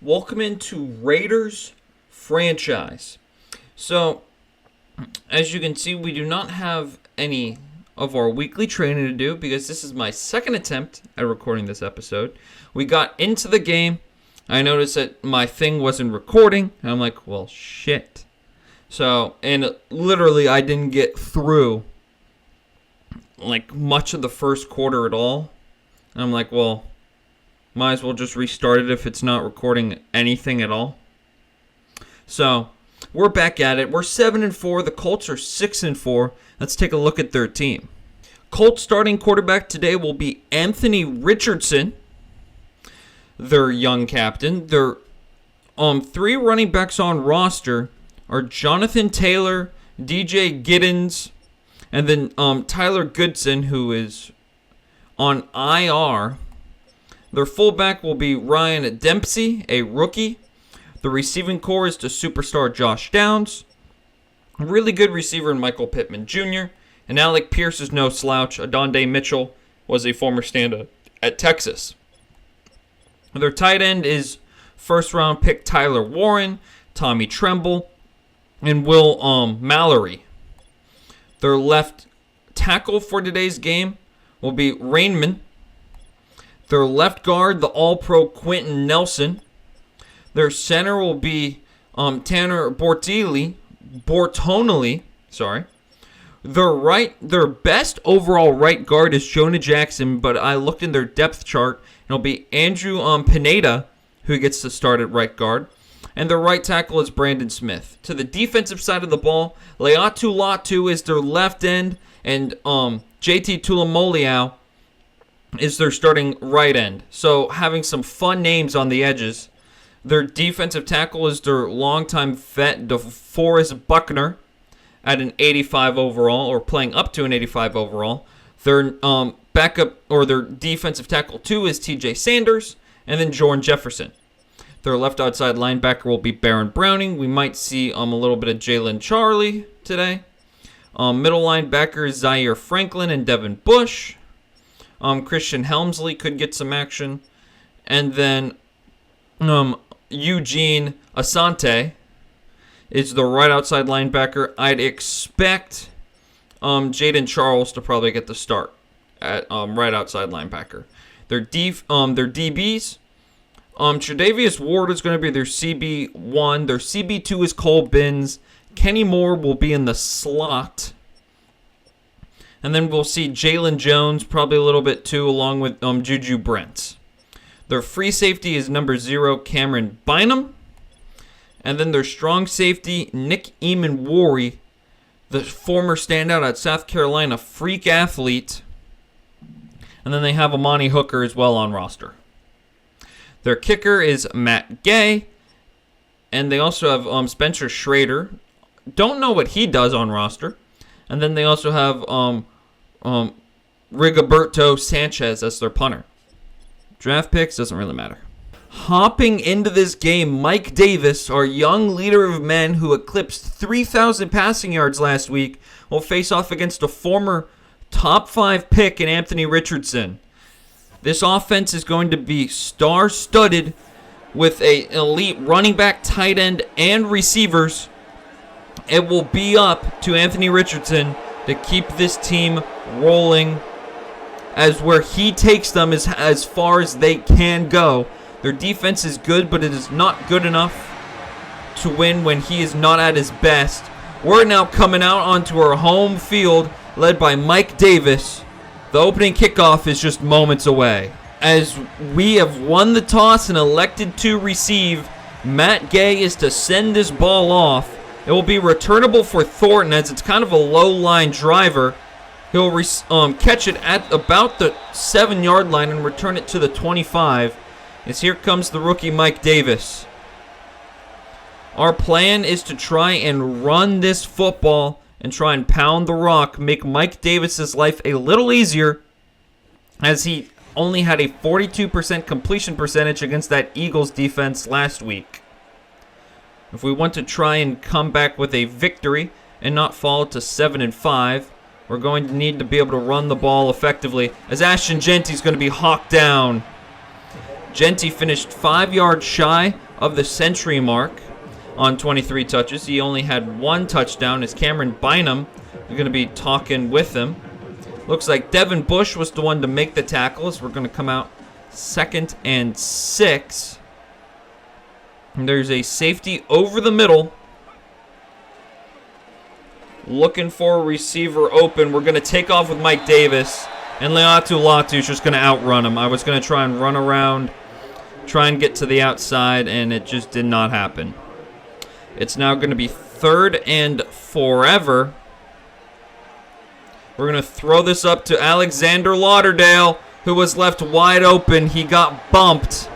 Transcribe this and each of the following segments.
Welcome into Raiders franchise. So, as you can see, we do not have any of our weekly training to do because this is my second attempt at recording this episode. We got into the game. I noticed that my thing wasn't recording. And I'm like, well, shit. So, and literally I didn't get through like much of the first quarter at all. And I'm like, well, might as well just restart it if it's not recording anything at all. So, we're back at it. We're 7-4. The Colts are 6-4. Let's take a look at their team. Colts starting quarterback today will be Anthony Richardson, their young captain. Their three running backs on roster are Jonathan Taylor, DJ Giddens, and then Tyler Goodson, who is on IR. Their fullback will be Ryan Dempsey, a rookie. The receiving core is the superstar Josh Downs. A really good receiver in Michael Pittman Jr. And Alec Pierce is no slouch. Adonde Mitchell was a former stand-up at Texas. Their tight end is first-round pick Tyler Warren, Tommy Tremble, and Will Mallory. Their left tackle for today's game will be Rainman. Their left guard, the All-Pro Quentin Nelson. Their center will be Tanner Bortonelli. Their best overall right guard is Jonah Jackson, but I looked in their depth chart, and it'll be Andrew Pineda, who gets to start at right guard. And their right tackle is Brandon Smith. To the defensive side of the ball, Leatu Latu is their left end, and JT Tulamoliau is their starting right end. So having some fun names on the edges. Their defensive tackle is their longtime vet, DeForest Buckner, at an 85 overall, or playing up to an 85 overall. Their backup, or their defensive tackle 2 is TJ Sanders, and then Jordan Jefferson. Their left outside linebacker will be Baron Browning. We might see a little bit of Jalen Charlie today. Middle linebacker is Zaire Franklin and Devin Bush. Christian Helmsley could get some action. And then Eugene Asante is the right outside linebacker. I'd expect Jaden Charles to probably get the start at right outside linebacker. Their DBs, Tre'Davious Ward is going to be their CB1. Their CB2 is Cole Binns. Kenny Moore will be in the slot. And then we'll see Jalen Jones, probably a little bit too, along with Juju Brents. Their free safety is number 0, Cameron Bynum. And then their strong safety, Nick Eamon-Worry, the former standout at South Carolina, freak athlete. And then they have Amani Hooker as well on roster. Their kicker is Matt Gay. And they also have Spencer Schrader. Don't know what he does on roster. And then they also have Rigoberto Sanchez as their punter. Draft picks, doesn't really matter. Hopping into this game, Mike Davis, our young leader of men who eclipsed 3,000 passing yards last week, will face off against a former top 5 pick in Anthony Richardson. This offense is going to be star-studded with an elite running back, tight end, and receivers. It will be up to Anthony Richardson to keep this team rolling, as where he takes them is as far as they can go. Their defense is good, but it is not good enough to win when he is not at his best. We're now coming out onto our home field, led by Mike Davis. The opening kickoff is just moments away. As we have won the toss and elected to receive, Matt Gay is to send this ball off. It will be returnable for Thornton, as it's kind of a low-line driver. He'll catch it at about the 7-yard line and return it to the 25. As here comes the rookie Mike Davis. Our plan is to try and run this football and try and pound the rock, make Mike Davis's life a little easier, as he only had a 42% completion percentage against that Eagles defense last week. If we want to try and come back with a victory and not fall to 7-5, we're going to need to be able to run the ball effectively, as Ashton Genty's going to be hawked down. Genty finished 5 yards shy of the century mark on 23 touches. He only had 1 touchdown as Cameron Bynum is going to be talking with him. Looks like Devin Bush was the one to make the tackles. We're going to come out 2nd and 6. And there's a safety over the middle. Looking for a receiver open. We're going to take off with Mike Davis. And Leatu Latu's just going to outrun him. I was going to try and run around, try and get to the outside, and it just did not happen. It's now going to be 3rd and forever. We're going to throw this up to Alexander Lauderdale, who was left wide open. He got bumped,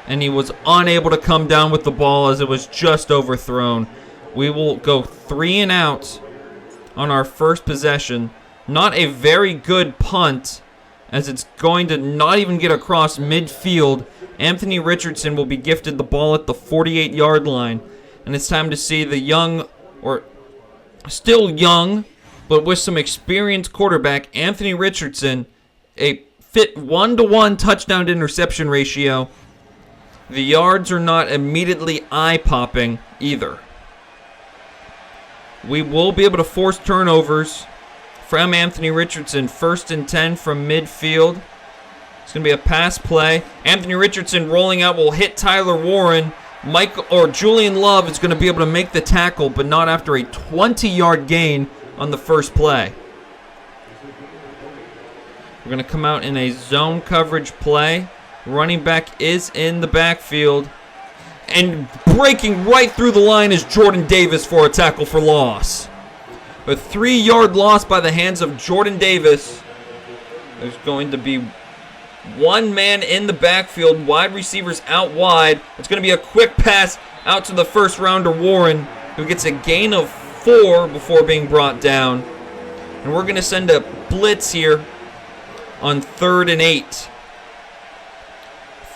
and he was unable to come down with the ball as it was just overthrown. We will go 3 and out on our first possession. Not a very good punt, as it's going to not even get across midfield. Anthony Richardson will be gifted the ball at the 48-yard line. And it's time to see the young, or still young, but with some experienced quarterback, Anthony Richardson, a fit 1-to-1 touchdown to interception ratio. The yards are not immediately eye-popping either. We will be able to force turnovers from Anthony Richardson. 1st and 10 from midfield. It's going to be a pass play. Anthony Richardson rolling out will hit Tyler Warren. Julian Love is going to be able to make the tackle, but not after a 20-yard gain on the first play. We're going to come out in a zone coverage play. Running back is in the backfield. And breaking right through the line is Jordan Davis for a tackle for loss. A 3-yard loss by the hands of Jordan Davis. There's going to be 1 man in the backfield, wide receivers out wide. It's going to be a quick pass out to the first rounder Warren, who gets a gain of 4 before being brought down. And we're going to send a blitz here on 3rd and 8.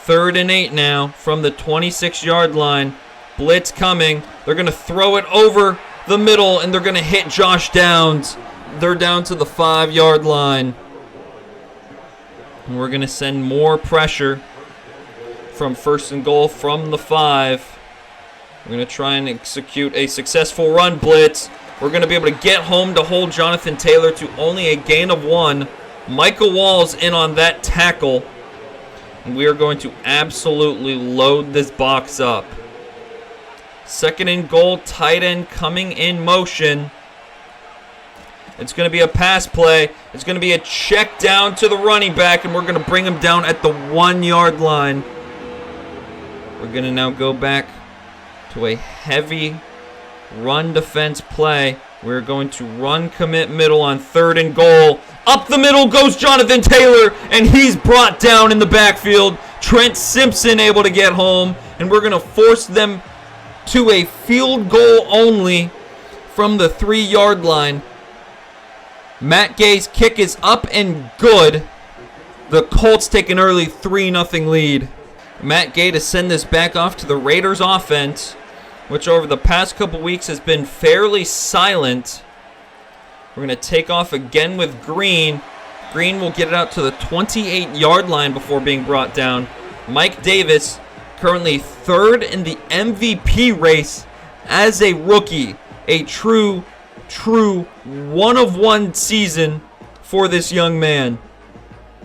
3rd and 8 now from the 26-yard line. Blitz coming. They're going to throw it over the middle, and they're going to hit Josh Downs. They're down to the 5-yard line. And we're going to send more pressure from 1st and goal from the 5. We're going to try and execute a successful run blitz. We're going to be able to get home to hold Jonathan Taylor to only a gain of 1. Michael Wall's in on that tackle. And we are going to absolutely load this box up. 2nd and goal, tight end coming in motion. It's going to be a pass play. It's going to be a check down to the running back, and we're going to bring him down at the 1-yard line. We're going to now go back to a heavy run defense play. We're going to run commit middle on 3rd and goal. Up the middle goes Jonathan Taylor, and he's brought down in the backfield. Trent Simpson able to get home, and we're going to force them to a field goal only from the 3-yard line. Matt Gay's kick is up and good. The Colts take an early 3-0 lead. Matt Gay to send this back off to the Raiders offense, which over the past couple weeks has been fairly silent. We're going to take off again with Green. Green will get it out to the 28-yard line before being brought down. Mike Davis, currently 3rd in the MVP race as a rookie. A true one-of-one season for this young man.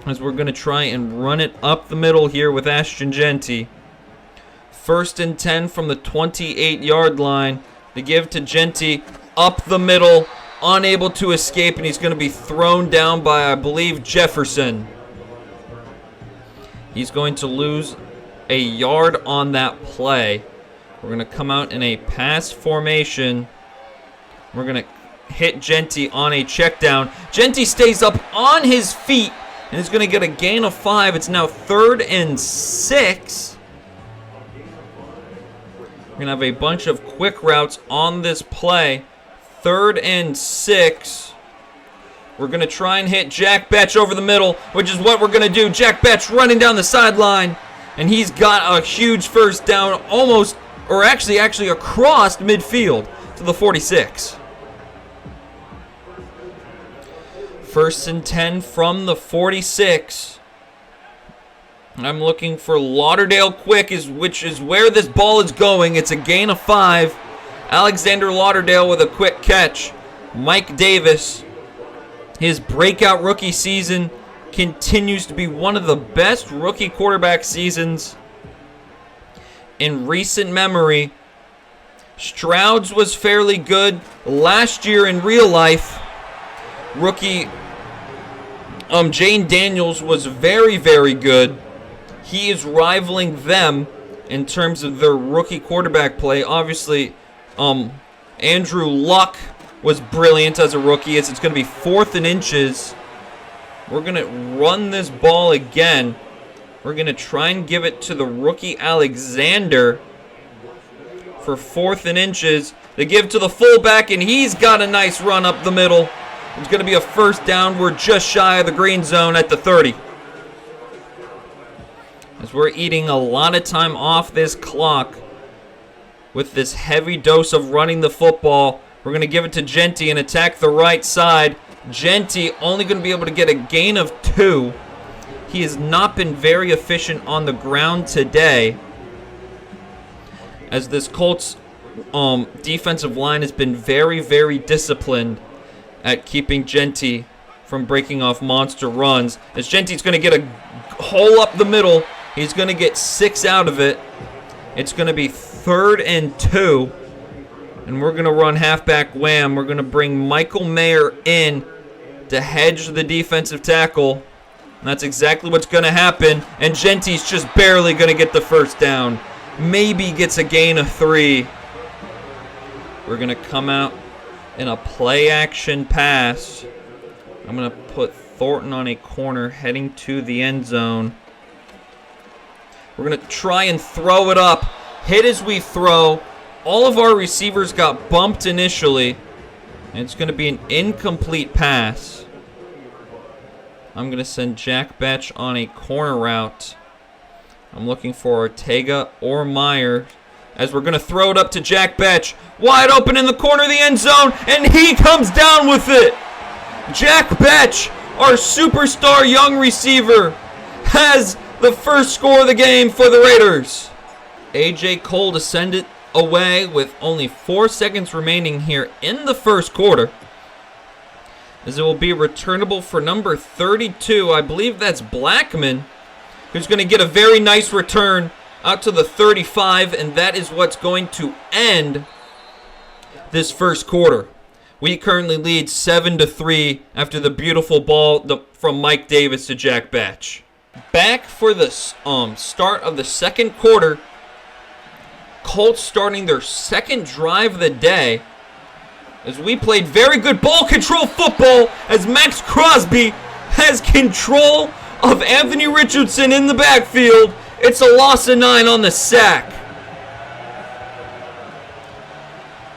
As we're going to try and run it up the middle here with Ashton Genty. 1st and 10 from the 28-yard line. They give to Genty up the middle. Unable to escape, and he's going to be thrown down by, I believe, Jefferson. He's going to lose a yard on that play. We're going to come out in a pass formation. We're going to hit Genty on a check down. Genty stays up on his feet and is going to get a gain of 5. It's now 3rd and 6. We're going to have a bunch of quick routes on this play. 3rd and 6. We're going to try and hit Jack Betch over the middle, which is what we're going to do. Jack Betch running down the sideline, and he's got a huge first down almost, or actually across midfield to the 46. 1st and 10 from the 46. I'm looking for Lauderdale quick, which is where this ball is going. It's a gain of 5. Alexander Lauderdale with a quick catch. Mike Davis, his breakout rookie season continues to be one of the best rookie quarterback seasons in recent memory. Stroud's was fairly good last year in real life. Rookie Jane Daniels was very, very good. He is rivaling them in terms of their rookie quarterback play. Obviously, Andrew Luck was brilliant as a rookie. It's going to be 4th and inches. We're going to run this ball again. We're going to try and give it to the rookie Alexander for 4th and inches. They give to the fullback, and he's got a nice run up the middle. It's going to be a first down. We're just shy of the green zone at the 30. As we're eating a lot of time off this clock with this heavy dose of running the football. We're going to give it to Genty and attack the right side. Genty only going to be able to get a gain of 2. He has not been very efficient on the ground today, as this Colts defensive line has been very, very disciplined at keeping Genty from breaking off monster runs. As Genty's going to get a hole up the middle, he's going to get 6 out of it. It's going to be 3rd and 2. And we're going to run halfback wham. We're going to bring Michael Mayer in to hedge the defensive tackle. And that's exactly what's going to happen. And Genty's just barely going to get the first down. Maybe gets a gain of 3. We're going to come out in a play-action pass. I'm going to put Thornton on a corner heading to the end zone. We're going to try and throw it up. Hit as we throw. All of our receivers got bumped initially. And it's going to be an incomplete pass. I'm going to send Jack Betch on a corner route. I'm looking for Ortega or Meyer, as we're going to throw it up to Jack Betch. Wide open in the corner of the end zone, and he comes down with it. Jack Betch, our superstar young receiver, has the first score of the game for the Raiders. A.J. Cole to send it away with only 4 seconds remaining here in the first quarter, as it will be returnable for number 32. I believe that's Blackman, who's going to get a very nice return out to the 35, and that is what's going to end this first quarter. We currently lead 7-3 after the beautiful ball from Mike Davis to Jack Betch. Back for the start of the second quarter. Colts starting their second drive of the day, as we played very good ball control football, as Max Crosby has control of Anthony Richardson in the backfield. It's a loss of 9 on the sack.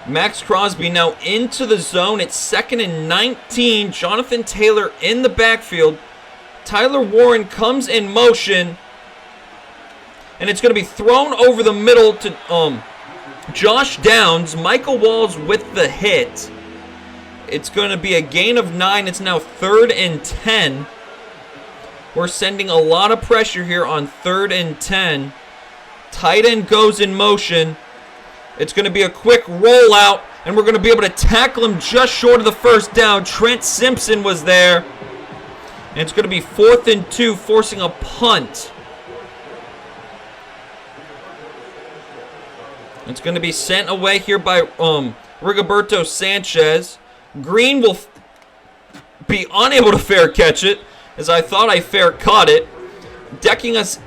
Max Crosby now into the zone. It's 2nd and 19. Jonathan Taylor in the backfield. Tyler Warren comes in motion, and it's going to be thrown over the middle to Josh Downs. Michael Walls with the hit. It's going to be a gain of 9. It's now 3rd and 10. We're sending a lot of pressure here on 3rd and 10. Tight end goes in motion. It's going to be a quick rollout, and we're going to be able to tackle him just short of the first down. Trent Simpson was there. And it's going to be 4th and 2, forcing a punt. It's going to be sent away here by Rigoberto Sanchez. Green will be unable to fair catch it, as I thought I fair caught it, decking us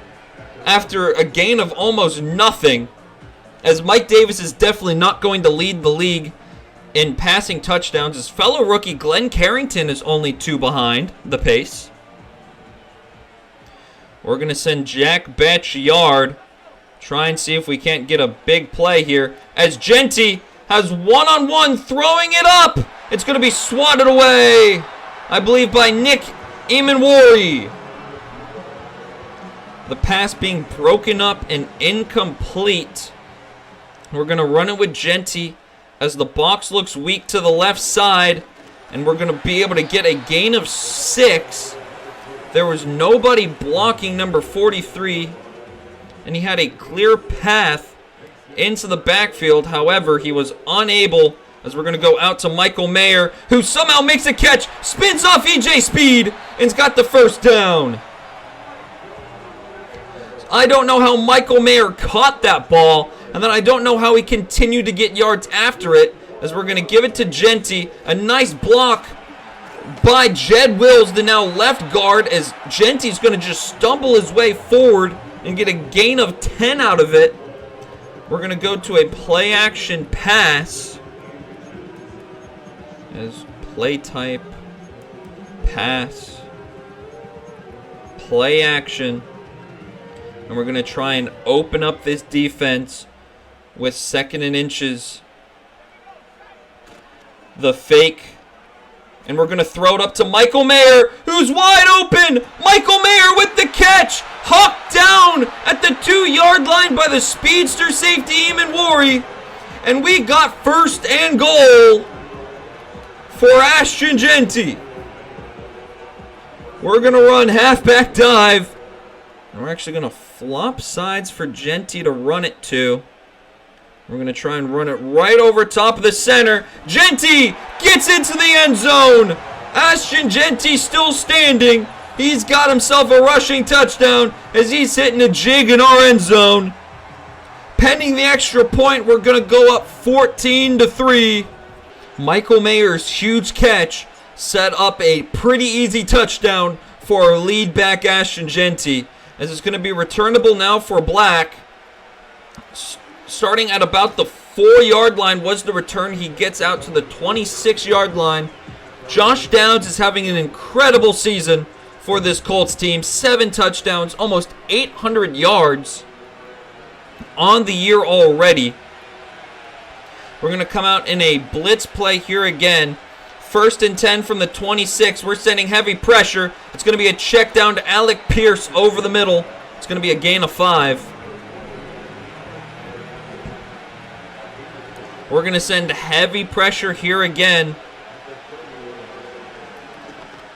after a gain of almost nothing, as Mike Davis is definitely not going to lead the league in passing touchdowns. His fellow rookie Glenn Carrington is only 2 behind the pace. We're going to send Jack Betch yard. Try and see if we can't get a big play here, as Genty has one-on-one throwing it up. It's going to be swatted away, I believe, by Nick Emanwari. The pass being broken up and incomplete. We're going to run it with Genty as the box looks weak to the left side, and we're going to be able to get a gain of 6 There was nobody blocking number 43, and he had a clear path into the backfield. However, he was unable, as we're going to go out to Michael Mayer, who somehow makes a catch, spins off EJ Speed, and's got the first down. I don't know how Michael Mayer caught that ball, and then I don't know how he continued to get yards after it, as we're going to give it to Genty. A nice block by Jed Wills, the now left guard, as Genty's going to just stumble his way forward and get a gain of 10 out of it. We're going to go to a play action pass. As play type, pass, play action. And we're going to try and open up this defense with 2nd and inches. The fake. And we're going to throw it up to Michael Mayer, who's wide open. Michael Mayer with the catch. Hawked down at the 2-yard line by the speedster safety, Eamon Worry. And we got 1st and goal for Ashton Genty. We're going to run halfback dive. And we're actually going to flop sides for Genty to run it to. We're going to try and run it right over top of the center. Genty gets into the end zone. Ashton Genty still standing. He's got himself a rushing touchdown as he's hitting a jig in our end zone. Pending the extra point, we're going to go up 14-3. Michael Mayer's huge catch set up a pretty easy touchdown for our lead back, Ashton Genty, as it's going to be returnable now for Black. Starting at about the 4-yard line was the return. He gets out to the 26-yard line. Josh Downs is having an incredible season for this Colts team. 7 touchdowns, almost 800 yards on the year already. We're going to come out in a blitz play here again. 1st and 10 from the 26. We're sending heavy pressure. It's going to be a check down to Alec Pierce over the middle. It's going to be a gain of 5. We're going to send heavy pressure here again.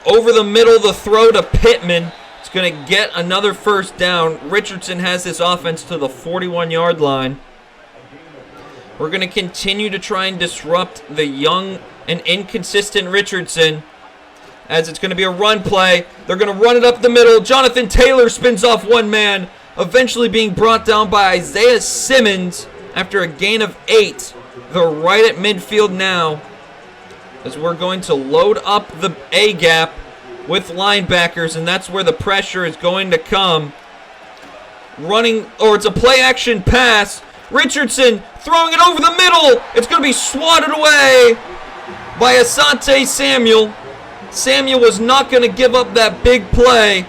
Over the middle, the throw to Pittman. It's going to get another 1st down. Richardson has this offense to the 41-yard line. We're going to continue to try and disrupt the young and inconsistent Richardson, as it's going to be a run play. They're going to run it up the middle. Jonathan Taylor spins off one man, eventually being brought down by Isaiah Simmons after a gain of 8. They're right at midfield now, as we're going to load up the A gap with linebackers, and that's where the pressure is going to come. It's a play action pass. Richardson throwing it over the middle. It's going to be swatted away by Asante Samuel. Samuel was not going to give up that big play,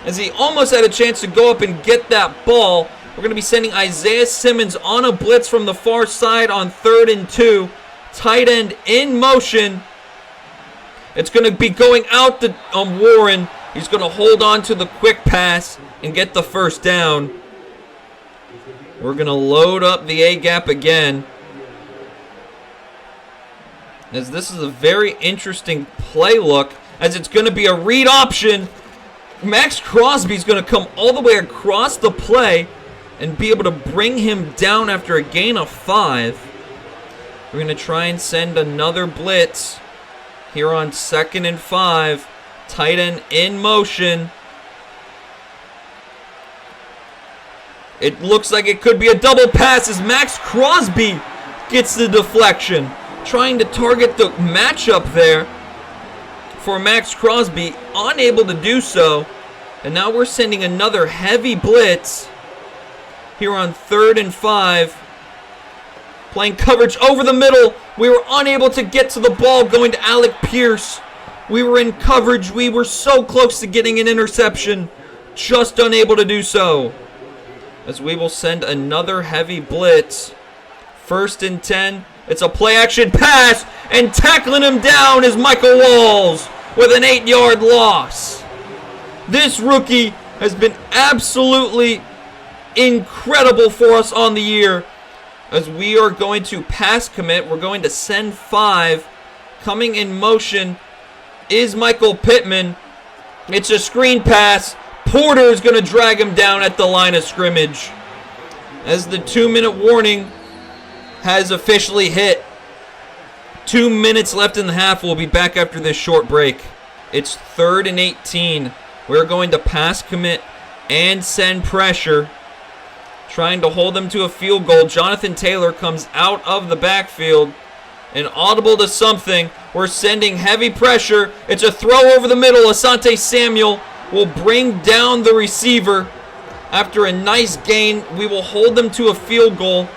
as he almost had a chance to go up and get that ball. We're going to be sending Isaiah Simmons on a blitz from the far side on 3rd and 2. Tight end in motion. It's going to be going out to Warren. He's going to hold on to the quick pass and get the 1st down. We're going to load up the A-gap again, as this is a very interesting play look, as it's going to be a read option. Max Crosby's going to come all the way across the play and be able to bring him down after a gain of 5. We're going to try and send another blitz here on 2nd and 5. Tight end in motion. It looks like it could be a double pass as Max Crosby gets the deflection. Trying to target the matchup there for Max Crosby, unable to do so. And now we're sending another heavy blitz here on 3rd and 5. Playing coverage over the middle. We were unable to get to the ball, going to Alec Pierce. We were in coverage. We were so close to getting an interception. Just unable to do so, as we will send another heavy blitz. 1st and 10. It's a play-action pass, and tackling him down is Michael Walls with an 8-yard loss. This rookie has been absolutely incredible for us on the year, as we are going to pass commit. We're going to send 5. Coming in motion is Michael Pittman. It's a screen pass. Porter is going to drag him down at the line of scrimmage as the 2-minute warning has officially hit. 2 minutes left in the half. We'll be back after this short break. It's 3rd and 18. We're going to pass commit and send pressure, trying to hold them to a field goal. Jonathan Taylor comes out of the backfield and audible to something. We're sending heavy pressure. It's a throw over the middle. Asante Samuel will bring down the receiver. After a nice gain, we will hold them to a field goal,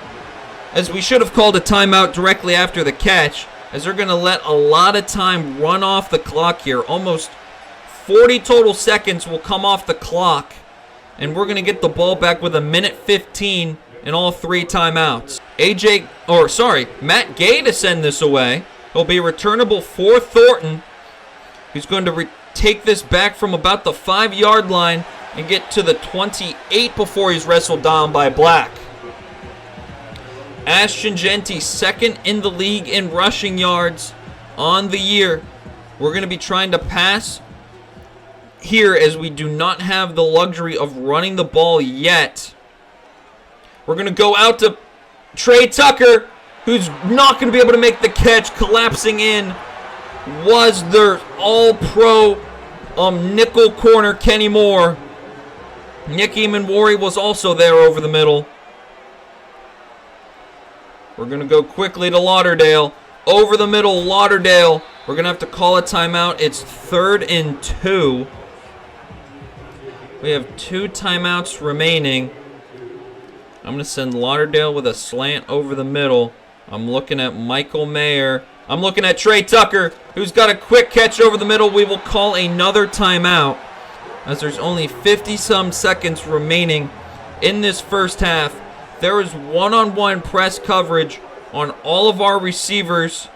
as we should have called a timeout directly after the catch, as they're going to let a lot of time run off the clock here. Almost 40 total seconds will come off the clock, and we're going to get the ball back with 1:15 in all 3 timeouts. Matt Gay to send this away. It'll be returnable for Thornton, who's going to take this back from about the 5-yard line and get to the 28 before he's wrestled down by Black. Ashton Genty, second in the league in rushing yards on the year. We're going to be trying to pass here, as we do not have the luxury of running the ball yet. We're going to go out to Trey Tucker, who's not going to be able to make the catch. Collapsing in was their all-pro nickel corner, Kenny Moore. Nick Eamon-Wari was also there over the middle. We're going to go quickly to Lauderdale. Over the middle, Lauderdale. We're going to have to call a timeout. It's 3rd and 2. We have 2 timeouts remaining. I'm going to send Lauderdale with a slant over the middle. I'm looking at Michael Mayer. I'm looking at Trey Tucker, who's got a quick catch over the middle. We will call another timeout, as there's only 50-some seconds remaining in this first half. There is one-on-one press coverage on all of our receivers.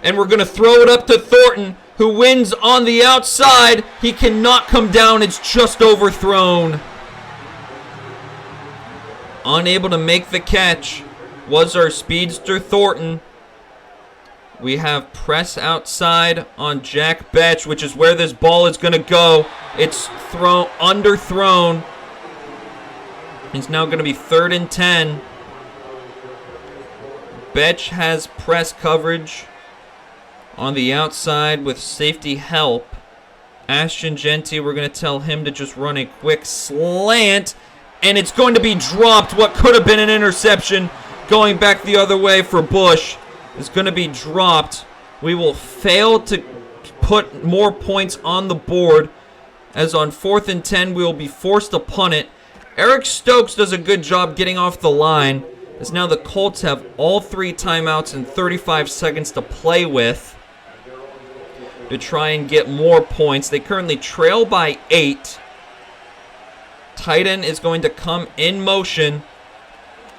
And we're going to throw it up to Thornton, who wins on the outside. He cannot come down. It's just overthrown. Unable to make the catch was our speedster Thornton. We have press outside on Jack Betch, which is where this ball is going to go. It's underthrown. It's now going to be 3rd and 10. Betch has press coverage on the outside with safety help. Ashton Genty, we're going to tell him to just run a quick slant, and it's going to be dropped. What could have been an interception going back the other way for Bush is going to be dropped. We will fail to put more points on the board, as on 4th and 10 we will be forced to punt it. Eric Stokes does a good job getting off the line, as now the Colts have all 3 timeouts and 35 seconds to play with to try and get more points. They currently trail by 8. Tight end is going to come in motion.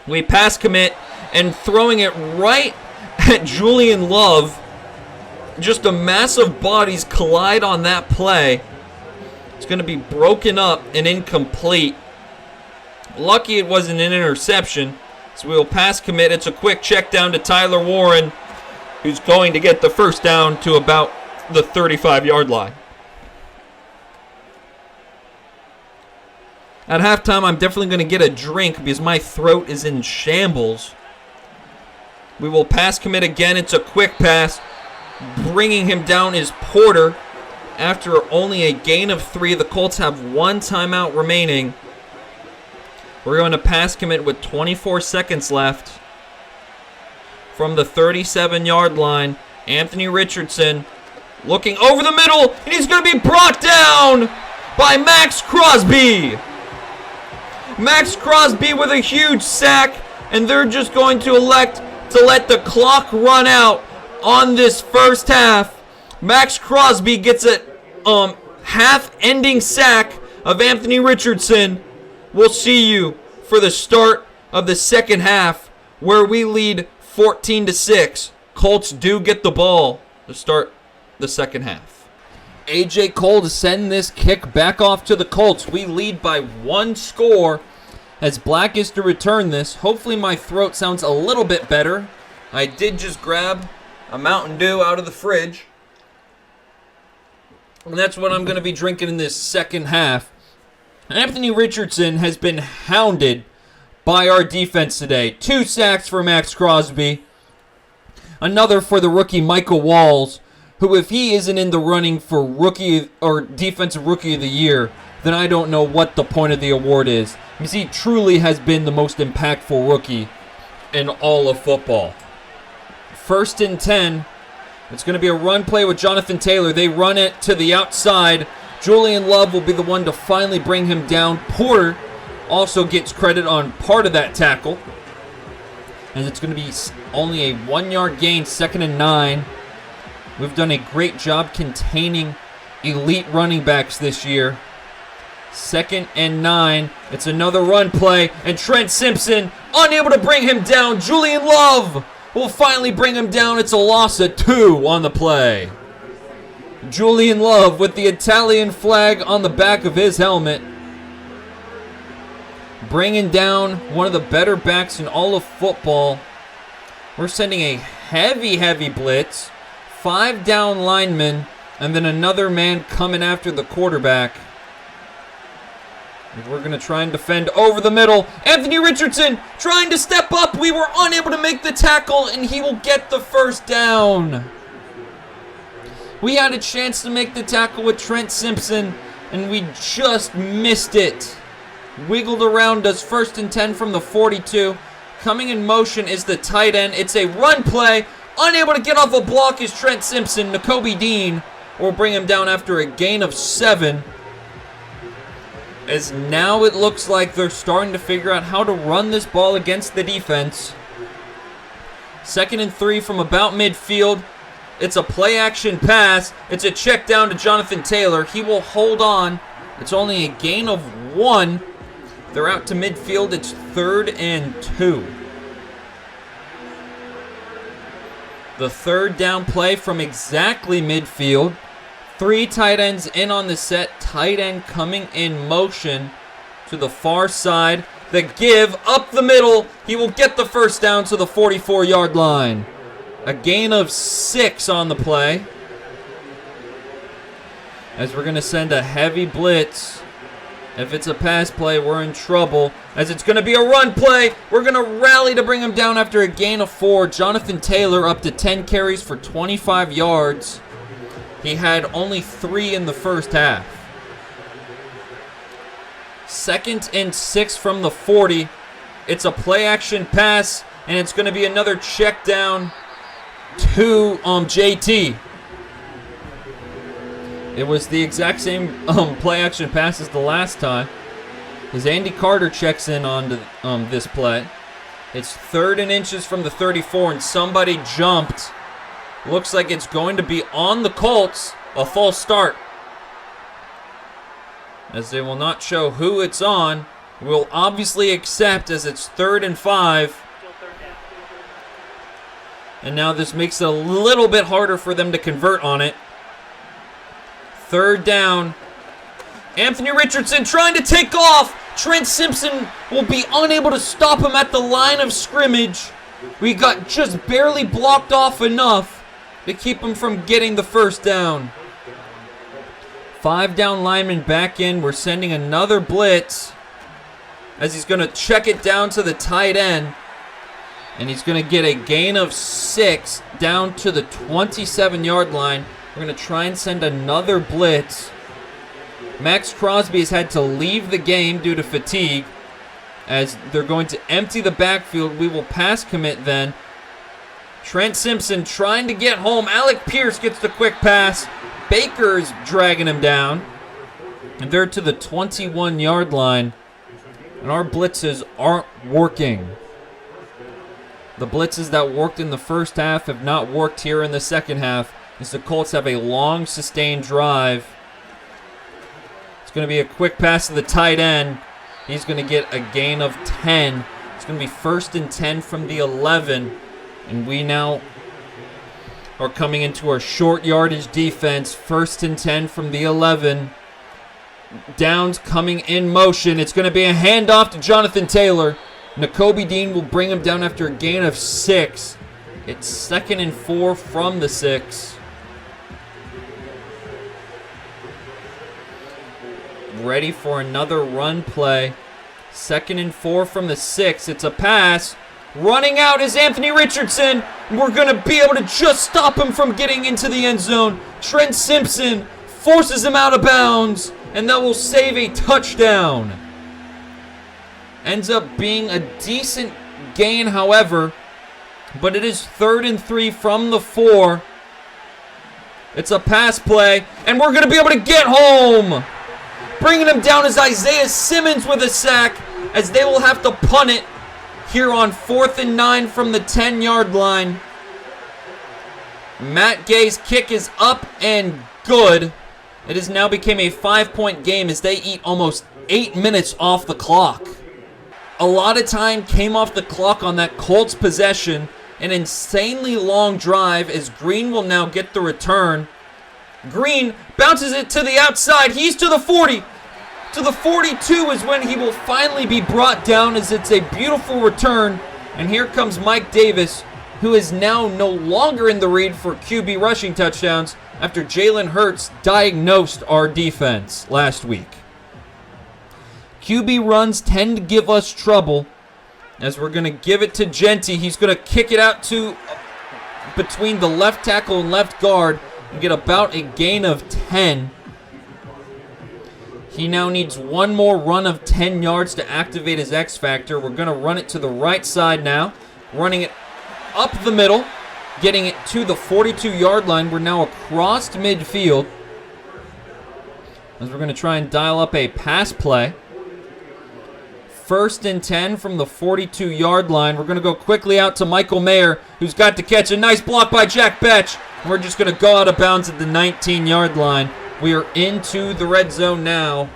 We pass commit, and throwing it right at Julian Love. Just a massive bodies collide on that play. It's going to be broken up and incomplete. Lucky it wasn't an interception. So we will pass commit. It's a quick check down to Tyler Warren, who's going to get the first down to about the 35-yard line. At halftime, I'm definitely going to get a drink because my throat is in shambles. We will pass commit again. It's a quick pass. Bringing him down is Porter. After only a gain of 3, the Colts have 1 timeout remaining. We're going to pass commit with 24 seconds left. From the 37-yard line, Anthony Richardson looking over the middle, and he's going to be brought down by Max Crosby. Max Crosby with a huge sack, and they're just going to elect to let the clock run out on this first half. Max Crosby gets a half-ending sack of Anthony Richardson. We'll see you for the start of the second half, where we lead 14-6. Colts do get the ball to start the second half. A.J. Cole to send this kick back off to the Colts. We lead by 1 score as Black is to return this. Hopefully my throat sounds a little bit better. I did just grab a Mountain Dew out of the fridge. And that's what I'm going to be drinking in this second half. Anthony Richardson has been hounded by our defense today. 2 sacks for Max Crosby. Another for the rookie Michael Walls, who, if he isn't in the running for rookie or defensive rookie of the year, then I don't know what the point of the award is. Because he truly has been the most impactful rookie in all of football. 1st and 10. It's going to be a run play with Jonathan Taylor. They run it to the outside. Julian Love will be the one to finally bring him down. Porter also gets credit on part of that tackle. And it's going to be only a 1-yard gain, 2nd and 9. We've done a great job containing elite running backs this year. 2nd and 9. It's another run play. And Trent Simpson unable to bring him down. Julian Love will finally bring him down. It's a loss of 2 on the play. Julian Love with the Italian flag on the back of his helmet, bringing down one of the better backs in all of football. We're sending a heavy blitz. 5 down linemen, and then another man coming after the quarterback. We're going to try and defend over the middle. Anthony Richardson trying to step up. We were unable to make the tackle, and he will get the first down. We had a chance to make the tackle with Trent Simpson, and we just missed it. Wiggled around us. 1st and 10 from the 42. Coming in motion is the tight end. It's a run play. Unable to get off a block is Trent Simpson. Nakobe Dean will bring him down after a gain of 7. As now it looks like they're starting to figure out how to run this ball against the defense. 2nd and 3 from about midfield. It's a play-action pass. It's a check down to Jonathan Taylor. He will hold on. It's only a gain of 1. They're out to midfield. It's 3rd and 2. The 3rd down play from exactly midfield. 3 tight ends in on the set. Tight end coming in motion to the far side. The give up the middle. He will get the first down to the 44-yard line. A gain of 6 on the play. As we're going to send a heavy blitz. If it's a pass play, we're in trouble. As it's going to be a run play, we're going to rally to bring him down after a gain of 4. Jonathan Taylor up to 10 carries for 25 yards. He had only 3 in the first half. 2nd and 6 from the 40. It's a play-action pass, and it's going to be another check down to JT. It was the exact same play-action pass as the last time. As Andy Carter checks in on this play. It's 3rd and inches from the 34, and somebody jumped. Looks like it's going to be on the Colts. A false start. As they will not show who it's on. We'll obviously accept as it's 3rd and 5. And now this makes it a little bit harder for them to convert on it. 3rd down. Anthony Richardson trying to take off. Trent Simpson will be unable to stop him at the line of scrimmage. We got just barely blocked off enough to keep him from getting the first down. 5 down linemen back in. We're sending another blitz as he's going to check it down to the tight end. And he's going to get a gain of 6 down to the 27-yard line. We're going to try and send another blitz. Max Crosby has had to leave the game due to fatigue. As they're going to empty the backfield, we will pass commit then. Trent Simpson trying to get home. Alec Pierce gets the quick pass. Baker's dragging him down. And they're to the 21-yard line. And our blitzes aren't working. The blitzes that worked in the first half have not worked here in the second half, as the Colts have a long, sustained drive. It's going to be a quick pass to the tight end. He's going to get a gain of 10. It's going to be 1st and 10 from the 11. And we now are coming into our short yardage defense. 1st and 10 from the 11. Downs coming in motion. It's going to be a handoff to Jonathan Taylor. Nakobe Dean will bring him down after a gain of 6. It's 2nd and 4 from the 6. ready for another run play. 2nd and 4 from the 6. It's a pass. Running out is Anthony Richardson. We're going to be able to just stop him from getting into the end zone. Trent Simpson forces him out of bounds, and that will save a touchdown. Ends up being a decent gain, however, but it is 3rd and 3 from the 4. It's a pass play, and we're going to be able to get home. Bringing him down is Isaiah Simmons with a sack, as they will have to punt it here on 4th and 9 from the 10-yard line. Matt Gay's kick is up and good. It has now become a 5-point game as they eat almost 8 minutes off the clock. A lot of time came off the clock on that Colts possession. An insanely long drive as Green will now get the return. Green bounces it to the outside. He's to the 40. To the 42 is when he will finally be brought down, as it's a beautiful return. And here comes Mike Davis, who is now no longer in the read for QB rushing touchdowns after Jalen Hurts diagnosed our defense last week. QB runs tend to give us trouble, as we're going to give it to Genty. He's going to kick it out to between the left tackle and left guard and get about a gain of 10. He now needs one more run of 10 yards to activate his X Factor. We're going to run it to the right side now, running it up the middle, getting it to the 42-yard line. We're now across midfield, as we're going to try and dial up a pass play. 1st and 10 from the 42-yard line. We're going to go quickly out to Michael Mayer, who's got to catch a nice block by Jack Betch. We're just going to go out of bounds at the 19-yard line. We are into the red zone now,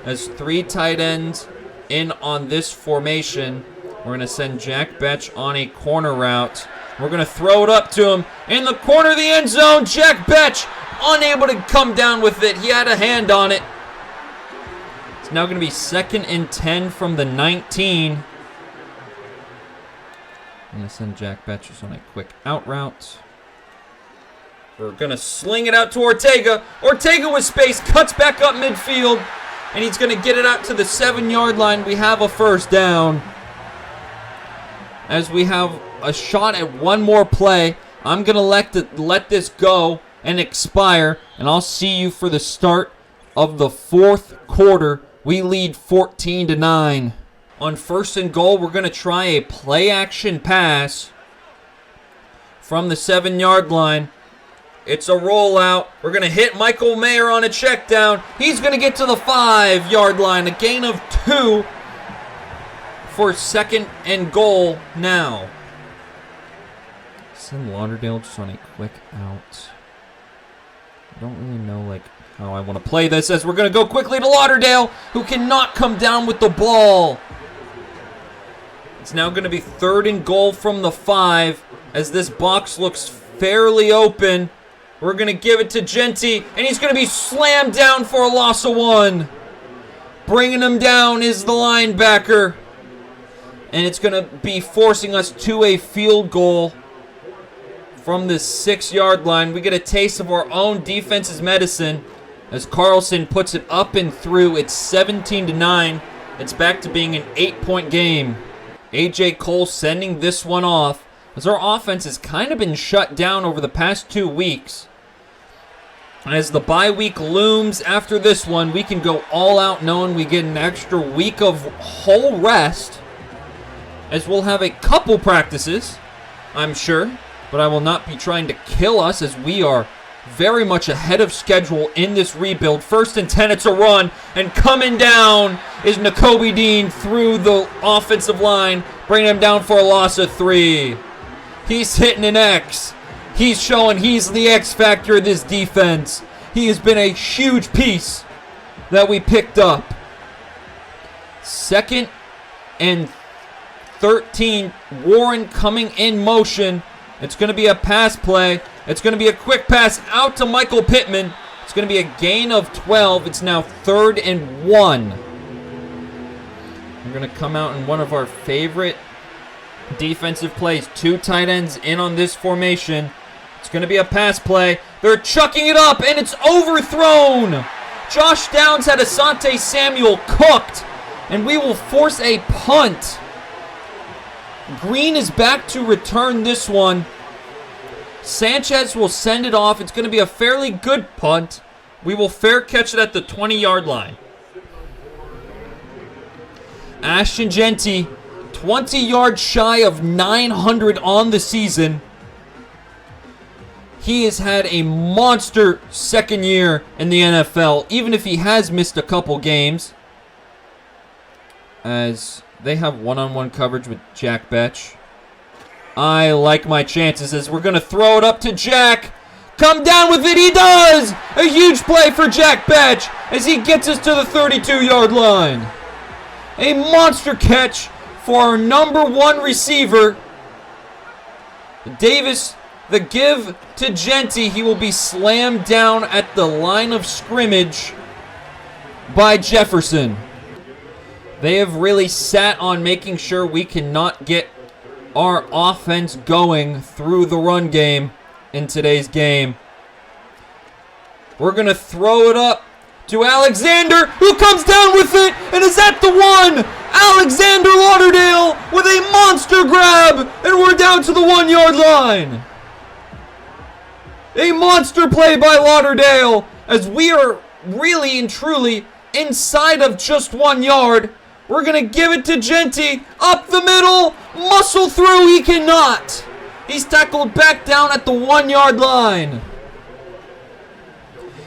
as 3 tight ends in on this formation. We're going to send Jack Betch on a corner route. We're going to throw it up to him in the corner of the end zone. Jack Betch unable to come down with it. He had a hand on it. Now going to be 2nd and 10 from the 19. I'm going to send Jack Betches on a quick out route. We're going to sling it out to Ortega. Ortega with space, cuts back up midfield, and he's going to get it out to the 7-yard line. We have a first down. As we have a shot at one more play, I'm going to let this go and expire, and I'll see you for the start of the 4th quarter. We lead 14-9. On 1st and goal, we're going to try a play-action pass from the 7-yard line. It's a rollout. We're going to hit Michael Mayer on a check down. He's going to get to the 5-yard line. A gain of 2 for 2nd and goal now. Send Lauderdale just on a quick out. I don't really know, how I want to play this, as we're going to go quickly to Lauderdale, who cannot come down with the ball. It's now going to be 3rd and goal from the 5, as this box looks fairly open. We're going to give it to Genty, and he's going to be slammed down for a loss of 1. Bringing him down is the linebacker, and it's going to be forcing us to a field goal from the 6-yard line. We get a taste of our own defense's medicine, as Carlson puts it up and through. It's 17-9. It's back to being an 8-point game. A.J. Cole sending this one off, as our offense has kind of been shut down over the past 2 weeks. As the bye week looms after this one, we can go all out knowing we get an extra week of whole rest, as we'll have a couple practices, I'm sure, but I will not be trying to kill us, as we are very much ahead of schedule in this rebuild. 1st and 10, it's a run, and coming down is Nakobe Dean through the offensive line, bringing him down for a loss of 3. He's hitting an X. He's showing he's the X factor of this defense. He has been a huge piece that we picked up. 2nd and 13, Warren coming in motion. It's going to be a pass play. It's going to be a quick pass out to Michael Pittman. It's going to be a gain of 12. It's now 3rd and 1. We're going to come out in one of our favorite defensive plays. 2 tight ends in on this formation. It's going to be a pass play. They're chucking it up, and it's overthrown. Josh Downs had Asante Samuel cooked, and we will force a punt. Green is back to return this one. Sanchez will send it off. It's going to be a fairly good punt. We will fair catch it at the 20-yard line. Ashton Jeanty, 20 yards shy of 900 on the season. He has had a monster second year in the NFL, even if he has missed a couple games. As they have one-on-one coverage with Jack Betch. I like my chances as we're going to throw it up to Jack. Come down with it, he does! A huge play for Jack Betch as he gets us to the 32-yard line. A monster catch for our number one receiver. Davis, the give to Jeanty. He will be slammed down at the line of scrimmage by Jefferson. They have really sat on making sure we cannot get our offense going through the run game in today's game. We're going to throw it up to Alexander, who comes down with it and is at the one. Alexander Lauderdale with a monster grab, and we're down to the 1-yard line. A monster play by Lauderdale as we are really and truly inside of just 1 yard. We're going to give it to Jeanty up the middle. Muscle through, he cannot. He's tackled back down at the 1-yard line.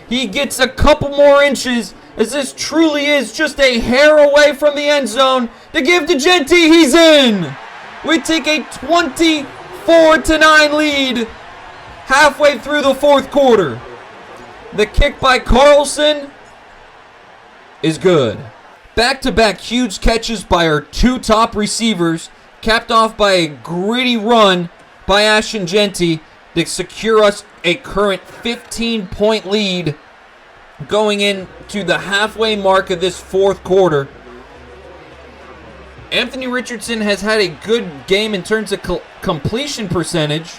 He gets a couple more inches as this truly is just a hair away from the end zone to give to Jeanty. He's in. We take a 24-9 lead halfway through the fourth quarter. The kick by Carlson is good. Back-to-back huge catches by our two top receivers, capped off by a gritty run by Ashton Jeanty to secure us a current 15-point lead going into the halfway mark of this fourth quarter. Anthony Richardson has had a good game in terms of completion percentage,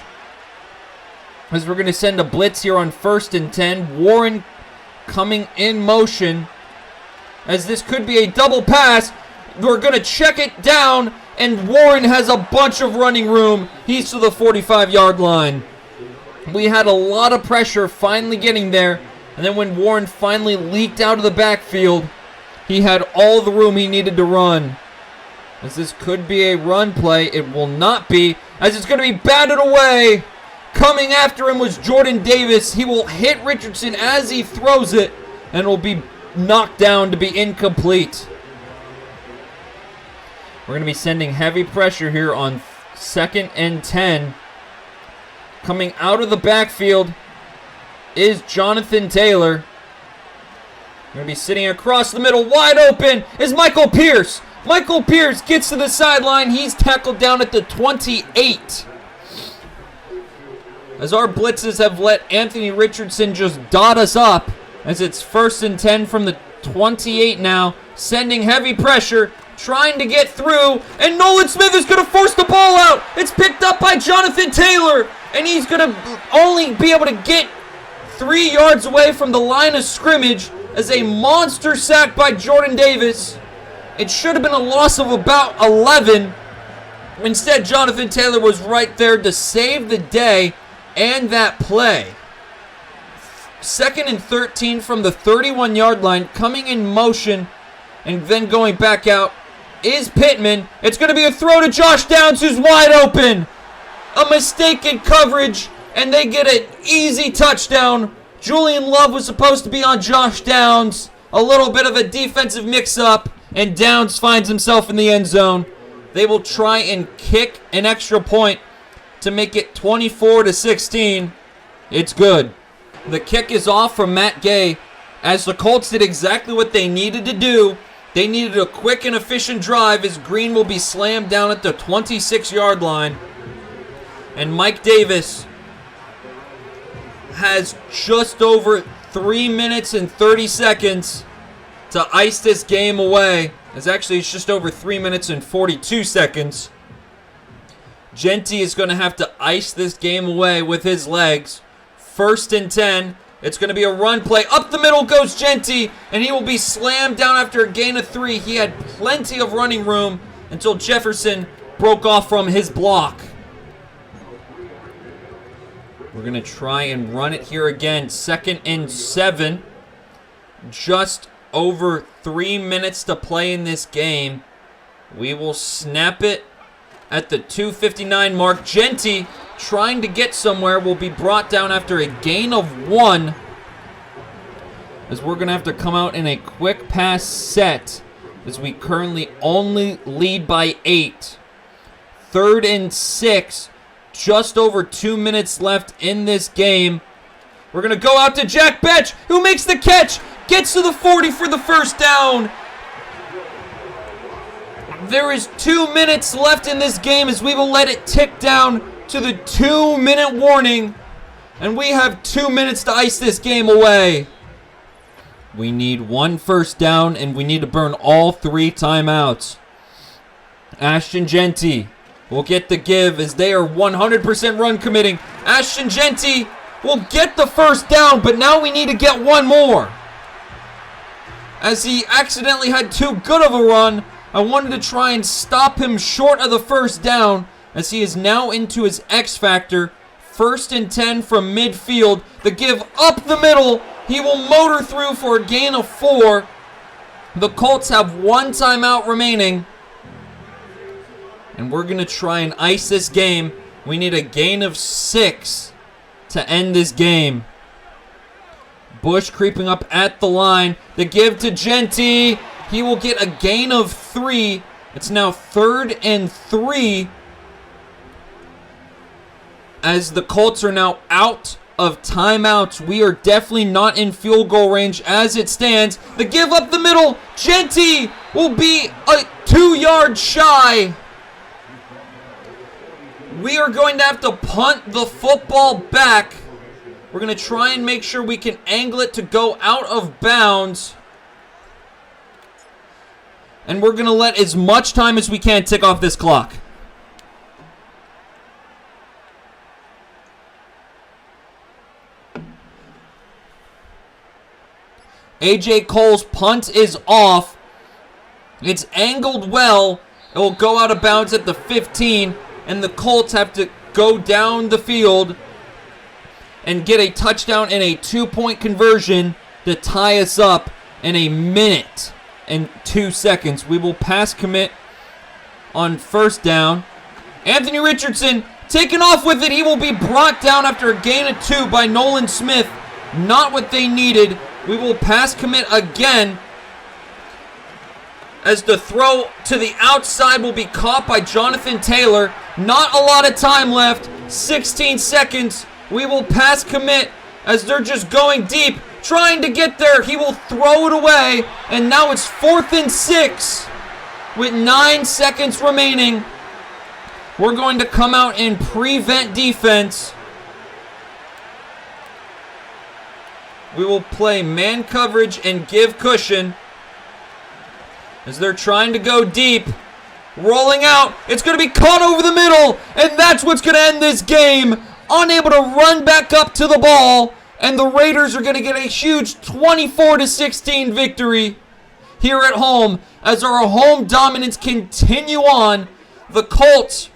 as we're going to send a blitz here on 1st and 10. Warren coming in motion, as this could be a double pass. We're going to check it down, and Warren has a bunch of running room. He's to the 45-yard line. We had a lot of pressure finally getting there, and then when Warren finally leaked out of the backfield, he had all the room he needed to run. As this could be a run play, it will not be, as it's going to be batted away. Coming after him was Jordan Davis. He will hit Richardson as he throws it, and will be knocked down to be incomplete. We're going to be sending heavy pressure here on 2nd and 10. Coming out of the backfield is Jonathan Taylor. Going to be sitting across the middle. Wide open is Michael Pierce. Michael Pierce gets to the sideline. He's tackled down at the 28. As our blitzes have let Anthony Richardson just dot us up, as it's 1st and 10 from the 28 now, sending heavy pressure, trying to get through, and Nolan Smith is going to force the ball out. It's picked up by Jonathan Taylor, and he's going to only be able to get 3 yards away from the line of scrimmage as a monster sack by Jordan Davis. It should have been a loss of about 11. Instead, Jonathan Taylor was right there to save the day and that play. 2nd and 13 from the 31-yard line, coming in motion and then going back out is Pittman. It's going to be a throw to Josh Downs, who's wide open. A mistake in coverage, and they get an easy touchdown. Julian Love was supposed to be on Josh Downs. A little bit of a defensive mix-up, and Downs finds himself in the end zone. They will try and kick an extra point to make it 24-16. It's good. The kick is off from Matt Gay, as the Colts did exactly what they needed to do. They needed a quick and efficient drive, as Green will be slammed down at the 26-yard line. And Mike Davis has just over 3 minutes and 30 seconds to ice this game away. It's actually just over 3 minutes and 42 seconds. Jeanty is going to have to ice this game away with his legs. 1st and 10. It's going to be a run play. Up the middle goes Genty, and he will be slammed down after a gain of 3. He had plenty of running room until Jefferson broke off from his block. We're going to try and run it here again. 2nd and 7. Just over 3 minutes to play in this game. We will snap it at the 2:59 mark. Genty, trying to get somewhere, will be brought down after a gain of 1. As we're going to have to come out in a quick pass set, as we currently only lead by 8. 3rd and 6. Just over 2 minutes left in this game. We're going to go out to Jack Betch, who makes the catch. Gets to the 40 for the first down. There is 2 minutes left in this game as we will let it tick down to the 2-minute warning. And we have 2 minutes to ice this game away. We need 1 first down, and we need to burn all 3 timeouts. Ashton Genty will get the give as they are 100% run committing. Ashton Genty will get the first down, but now we need to get 1 more. As he accidentally had too good of a run, I wanted to try and stop him short of the first down, as he is now into his X factor. 1st and 10 from midfield. The give up the middle. He will motor through for a gain of 4. The Colts have 1 timeout remaining. And we're going to try and ice this game. We need a gain of 6 to end this game. Bush creeping up at the line. The give to Genty. He will get a gain of 3. It's now 3rd and 3. As the Colts are now out of timeouts. We are definitely not in field goal range as it stands. The give up the middle. Genty will be a 2 yards shy. We are going to have to punt the football back. We're going to try and make sure we can angle it to go out of bounds. And we're going to let as much time as we can tick off this clock. AJ Cole's punt is off. It's angled well. It will go out of bounds at the 15. And the Colts have to go down the field and get a touchdown and a 2-point conversion to tie us up in 1 minute and 2 seconds. We will pass commit on first down. Anthony Richardson taking off with it. He will be brought down after a gain of 2 by Nolan Smith. Not what they needed. We will pass commit again, as the throw to the outside will be caught by Jonathan Taylor. Not a lot of time left. 16 seconds. We will pass commit as they're just going deep, trying to get there. He will throw it away, and now it's 4th and 6 with 9 seconds remaining. We're going to come out in prevent defense. We will play man coverage and give cushion as they're trying to go deep. Rolling out. It's going to be caught over the middle, and that's what's going to end this game. Unable to run back up to the ball, and the Raiders are going to get a huge 24-16 victory here at home as our home dominance continue on. The Colts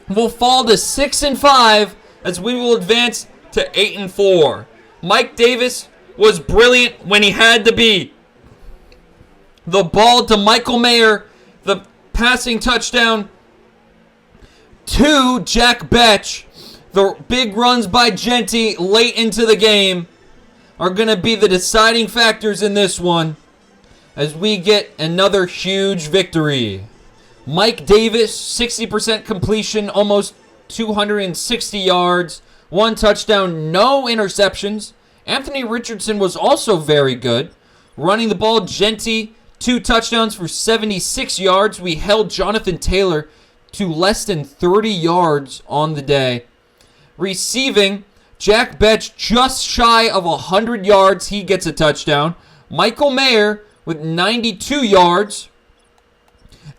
will fall to 6-5 as we will advance to 8-4. Mike Davis was brilliant when he had to be. The ball to Michael Mayer, the passing touchdown to Jack Betch. The big runs by Genty late into the game are going to be the deciding factors in this one as we get another huge victory. Mike Davis, 60% completion, almost 260 yards, 1 touchdown, no interceptions. Anthony Richardson was also very good. Running the ball, Genty, 2 touchdowns for 76 yards. We held Jonathan Taylor to less than 30 yards on the day. Receiving, Jack Betch just shy of 100 yards. He gets a touchdown. Michael Mayer with 92 yards.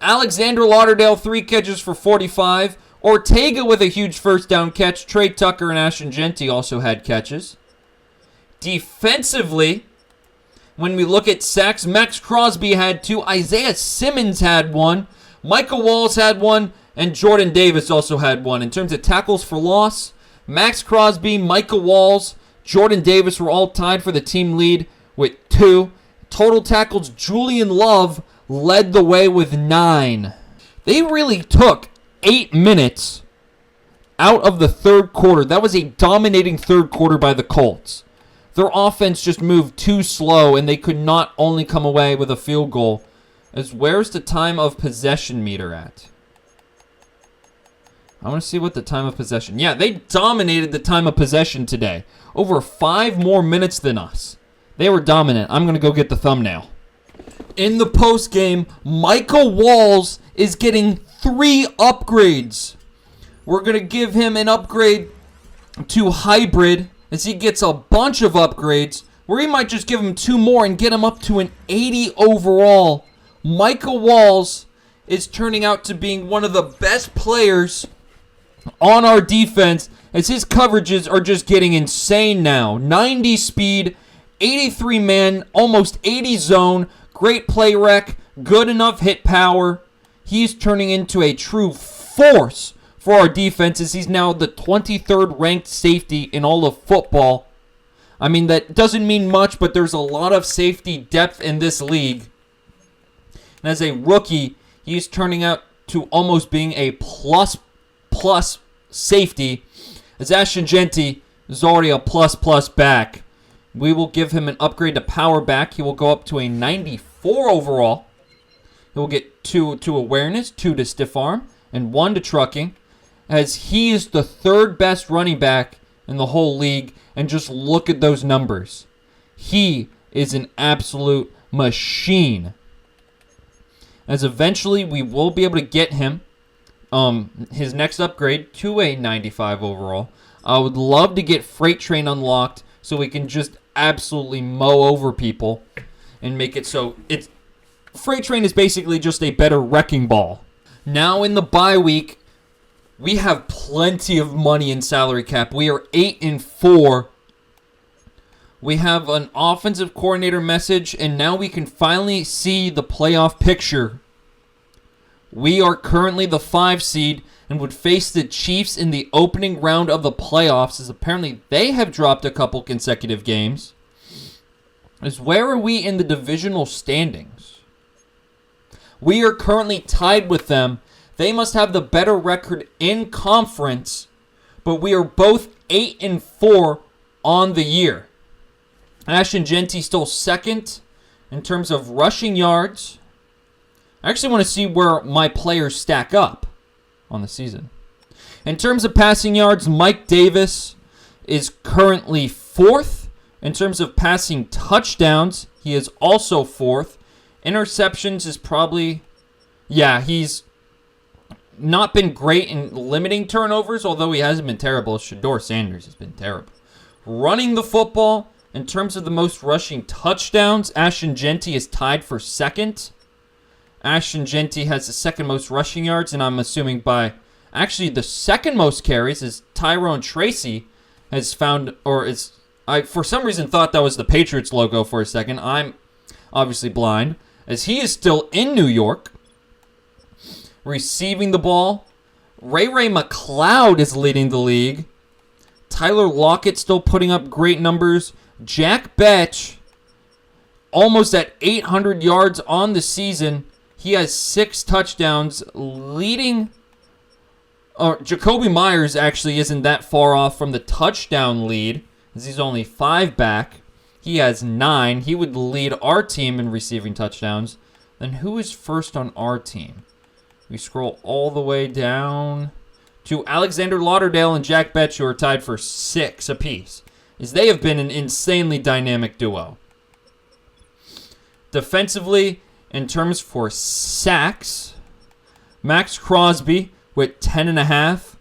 Alexander Lauderdale, 3 catches for 45. Ortega with a huge first down catch. Trey Tucker and Ashton Genty also had catches. Defensively, when we look at sacks, Max Crosby had 2, Isaiah Simmons had 1, Michael Walls had 1, and Jordan Davis also had 1. In terms of tackles for loss, Max Crosby, Michael Walls, Jordan Davis were all tied for the team lead with 2. Total tackles, Julian Love led the way with 9. They really took 8 minutes out of the third quarter. That was a dominating third quarter by the Colts. Their offense just moved too slow, and they could not only come away with a field goal. As where's the time of possession meter at? I want to see what the time of possession. Yeah, they dominated the time of possession today. Over 5 more minutes than us. They were dominant. I'm going to go get the thumbnail. In the postgame, Michael Walls is getting 3 upgrades. We're going to give him an upgrade to hybrid as he gets a bunch of upgrades, where he might just give him 2 more and get him up to an 80 overall. Michael Walls is turning out to being one of the best players on our defense, as his coverages are just getting insane now. 90 speed, 83 man, almost 80 zone, great play rec, good enough hit power. He's turning into a true force for our defenses. He's now the 23rd ranked safety in all of football. I mean, that doesn't mean much, but there's a lot of safety depth in this league. And as a rookie, he's turning out to almost being a plus safety, as Ashton Genty is already a plus back. We will give him an upgrade to power back. He will go up to a 94 overall. He will get 2 to awareness, 2 to stiff arm, and 1 to trucking, as he is the 3rd best running back in the whole league. And just look at those numbers. He is an absolute machine. As eventually we will be able to get him his next upgrade to a 95 overall. I would love to get Freight Train unlocked so we can just absolutely mow over people and make it so it's Freight Train is basically just a better wrecking ball. Now in the bye week, we have plenty of money in salary cap. We are 8-4. We have an offensive coordinator message, and now we can finally see the playoff picture. We are currently the 5 seed and would face the Chiefs in the opening round of the playoffs, as apparently they have dropped a couple consecutive games. As where are we in the divisional standings? We are currently tied with them. They must have the better record in conference, but we are both 8-4 on the year. Ashton Genty still second in terms of rushing yards. I actually want to see where my players stack up on the season. In terms of passing yards, Mike Davis is currently 4th. In terms of passing touchdowns, he is also 4th. Interceptions is probably, he's not been great in limiting turnovers, although he hasn't been terrible. Shedeur Sanders has been terrible. Running the football, in terms of the most rushing touchdowns, Ashton Genty is tied for 2nd. Ashton Genty has the 2nd most rushing yards, and I'm assuming by actually the 2nd most carries is Tyrone Tracy has found, I for some reason thought that was the Patriots logo for a second. I'm obviously blind, as he is still in New York. Receiving the ball, Ray McLeod is leading the league. Tyler Lockett still putting up great numbers. Jack Betch, almost at 800 yards on the season. He has 6 touchdowns, leading. Jacoby Myers actually isn't that far off from the touchdown lead, as he's only 5 back. He has 9. He would lead our team in receiving touchdowns. Then who is first on our team? We scroll all the way down to Alexander Lauderdale and Jack Betch, who are tied for 6 apiece, as they have been an insanely dynamic duo. Defensively, in terms for sacks, Max Crosby with 10.5.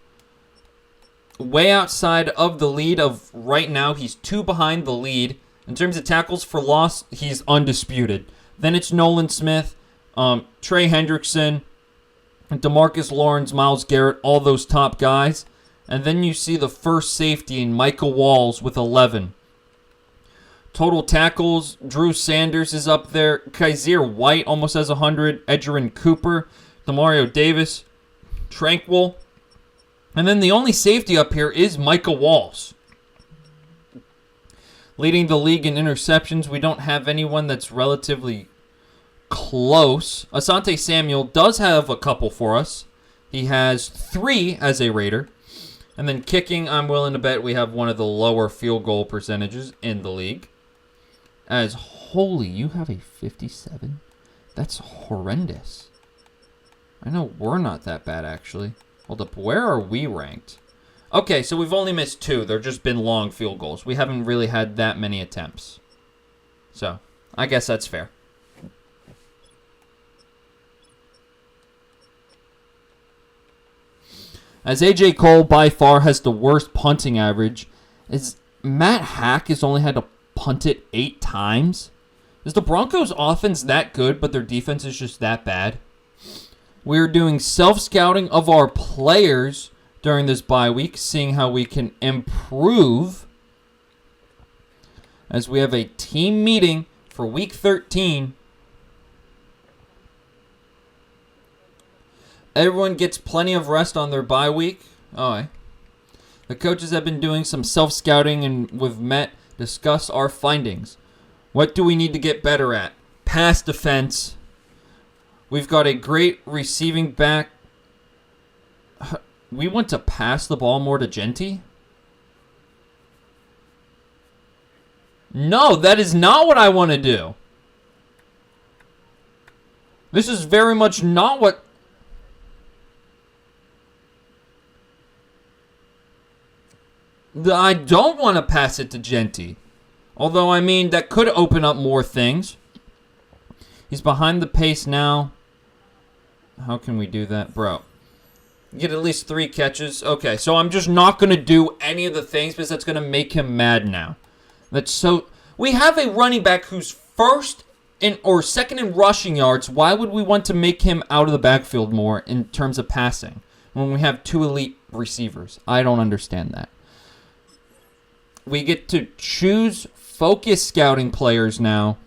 Way outside of the lead of right now. He's 2 behind the lead. In terms of tackles for loss, he's undisputed. Then it's Nolan Smith, Trey Hendrickson, DeMarcus Lawrence, Myles Garrett, all those top guys. And then you see the first safety in Michael Walls with 11. Total tackles, Drew Sanders is up there. Kaiser White almost has 100. Edgerrin Cooper, Demario Davis, Tranquil. And then the only safety up here is Micah Walls. Leading the league in interceptions, we don't have anyone that's relatively close. Asante Samuel does have a couple for us. He has 3 as a Raider. And then kicking, I'm willing to bet we have one of the lower field goal percentages in the league. As holy, you have a 57? That's horrendous. I know we're not that bad, actually. Hold up, where are we ranked? Okay, so we've only missed 2. They've just been long field goals. We haven't really had that many attempts. So, I guess that's fair. As A.J. Cole by far has the worst punting average, is Matt Hack has only had to punt it 8 times? Is the Broncos' offense that good, but their defense is just that bad? We're doing self-scouting of our players during this bye week, seeing how we can improve. As we have a team meeting for week 13. Everyone gets plenty of rest on their bye week. Alright. The coaches have been doing some self-scouting and we've discussed our findings. What do we need to get better at? Pass defense. We've got a great receiving back. We want to pass the ball more to Genty? No, that is not what I want to do. This is very much not what... I don't want to pass it to Genty. Although, I mean, that could open up more things. He's behind the pace now. How can we do that? Bro. Get at least 3 catches. Okay, so I'm just not going to do any of the things because that's going to make him mad now. That's so... We have a running back who's first in or second in rushing yards. Why would we want to make him out of the backfield more in terms of passing when we have 2 elite receivers? I don't understand that. We get to choose focus scouting players now.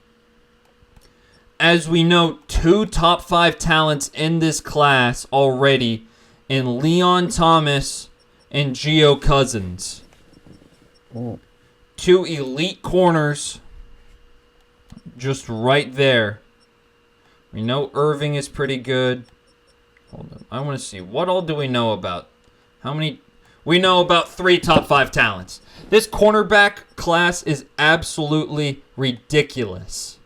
As we know, 2 top 5 talents in this class already in Leon Thomas and Gio Cousins. 2 elite corners just right there. We know Irving is pretty good. Hold on. I want to see. What all do we know about? How many? We know about 3 top 5 talents. This cornerback class is absolutely ridiculous.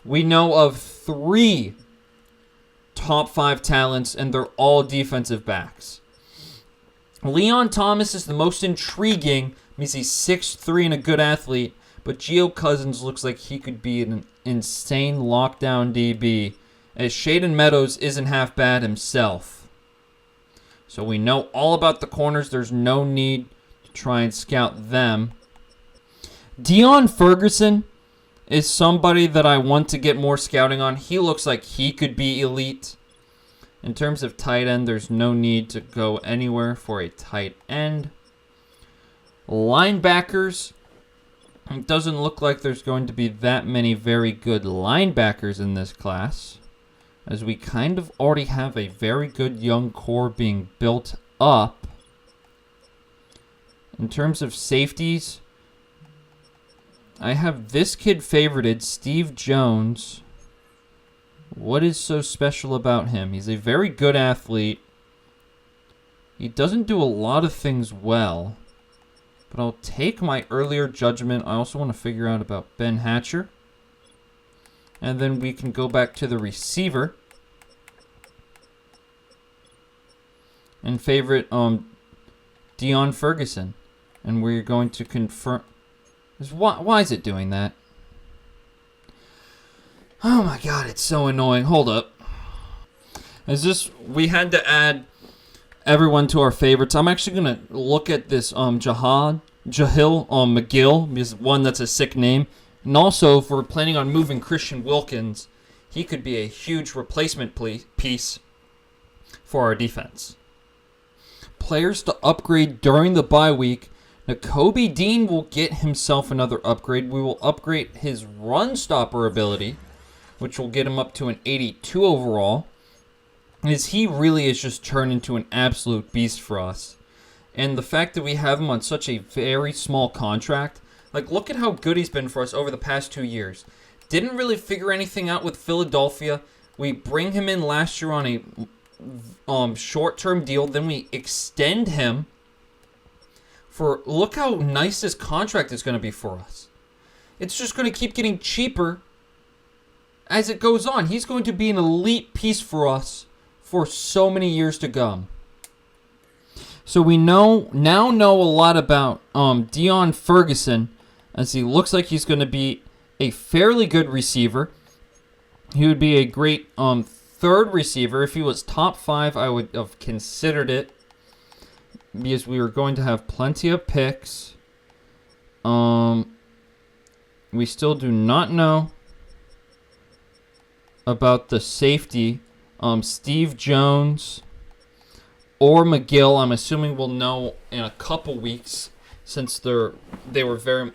We know of 3 top 5 talents, and they're all defensive backs. Leon Thomas is the most intriguing because he's 6'3" and a good athlete, but Gio Cousins looks like he could be an insane lockdown DB, as Shaden Meadows isn't half bad himself. So we know all about the corners. There's no need to try and scout them. Deion Ferguson is somebody that I want to get more scouting on. He looks like he could be elite. In terms of tight end, there's no need to go anywhere for a tight end. Linebackers. It doesn't look like there's going to be that many very good linebackers in this class, as we kind of already have a very good young core being built up. In terms of safeties, I have this kid favorited, Steve Jones. What is so special about him? He's a very good athlete. He doesn't do a lot of things well, but I'll take my earlier judgment. I also want to figure out about Ben Hatcher. And then we can go back to the receiver. And favorite Deion Ferguson. And we're going to confirm. Why is it doing that? Oh my god, it's so annoying. Hold up. We had to add everyone to our favorites. I'm actually going to look at this Jahil McGill, because one, that's a sick name. And also, if we're planning on moving Christian Wilkins, he could be a huge replacement piece for our defense. Players to upgrade during the bye week. Kobe Dean will get himself another upgrade. We will upgrade his run stopper ability, which will get him up to an 82 overall. As he really is just turned into an absolute beast for us. And the fact that we have him on such a very small contract, like look at how good he's been for us over the past 2 years. Didn't really figure anything out with Philadelphia. We bring him in last year on a short-term deal. Then we extend him for, look how nice this contract is going to be for us. It's just going to keep getting cheaper as it goes on. He's going to be an elite piece for us for so many years to come. So we now know a lot about Deion Ferguson, as he looks like he's going to be a fairly good receiver. He would be a great third receiver. If he was top 5, I would have considered it, because we were going to have plenty of picks. We still do not know about the safety, Steve Jones or McGill. I'm assuming we'll know in a couple weeks, since they were very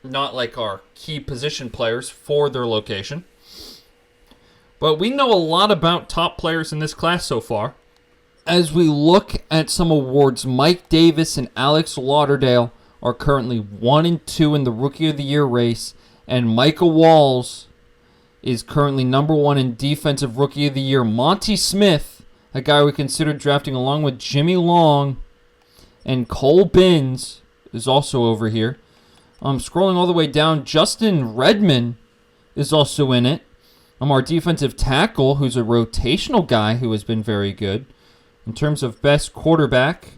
not like our key position players for their location. But we know a lot about top players in this class so far. As we look at some awards, Mike Davis and Alex Lauderdale are currently 1 and 2 in the Rookie of the Year race, and Micah Walls is currently number 1 in Defensive Rookie of the Year. Monty Smith, a guy we considered drafting along with Jimmy Long and Cole Binns, is also over here. Scrolling all the way down, Justin Redmond is also in it. Our defensive tackle, who's a rotational guy who has been very good. In terms of best quarterback,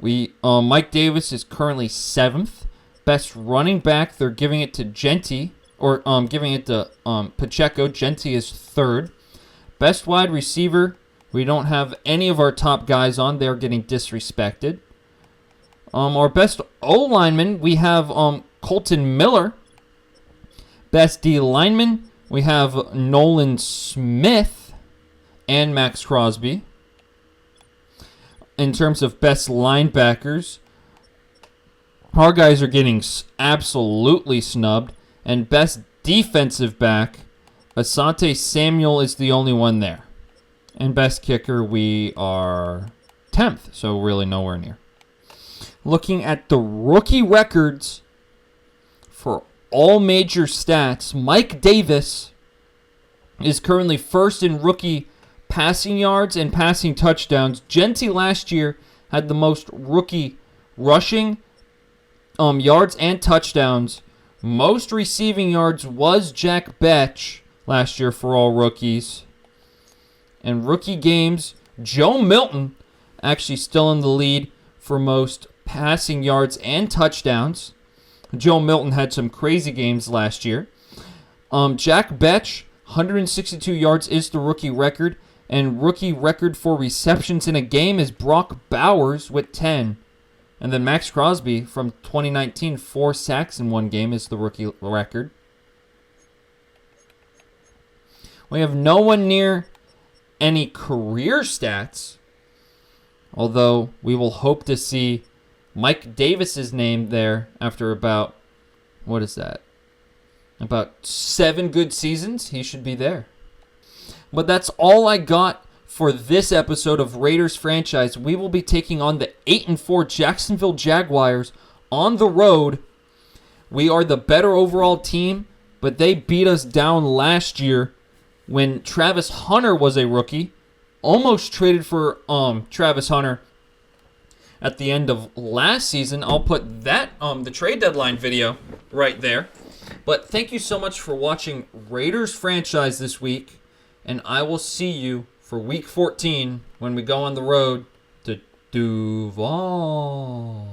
Mike Davis is currently 7th. Best running back, they're giving it to Genty, or giving it to Pacheco. Genty is 3rd. Best wide receiver, we don't have any of our top guys on. They're getting disrespected. Our best O-lineman, we have Colton Miller. Best D lineman, we have Nolan Smith and Max Crosby. In terms of best linebackers, our guys are getting absolutely snubbed. And best defensive back, Asante Samuel is the only one there. And best kicker, we are 10th, so really nowhere near. Looking at the rookie records for all major stats, Mike Davis is currently 1st in rookie passing yards and passing touchdowns. Genty last year had the most rookie rushing yards and touchdowns. Most receiving yards was Jack Betch last year for all rookies. And rookie games, Joe Milton actually still in the lead for most passing yards and touchdowns. Joe Milton had some crazy games last year. Jack Betch, 162 yards is the rookie record. And rookie record for receptions in a game is Brock Bowers with 10. And then Max Crosby from 2019, 4 sacks in one game is the rookie record. We have no one near any career stats, although we will hope to see Mike Davis's name there after about, what is that? About 7 good seasons. He should be there. But that's all I got for this episode of Raiders Franchise. We will be taking on the 8-4 Jacksonville Jaguars on the road. We are the better overall team, but they beat us down last year when Travis Hunter was a rookie. Almost traded for Travis Hunter at the end of last season. I'll put that the trade deadline video right there. But thank you so much for watching Raiders Franchise this week, and I will see you for Week 14 when we go on the road to Duval.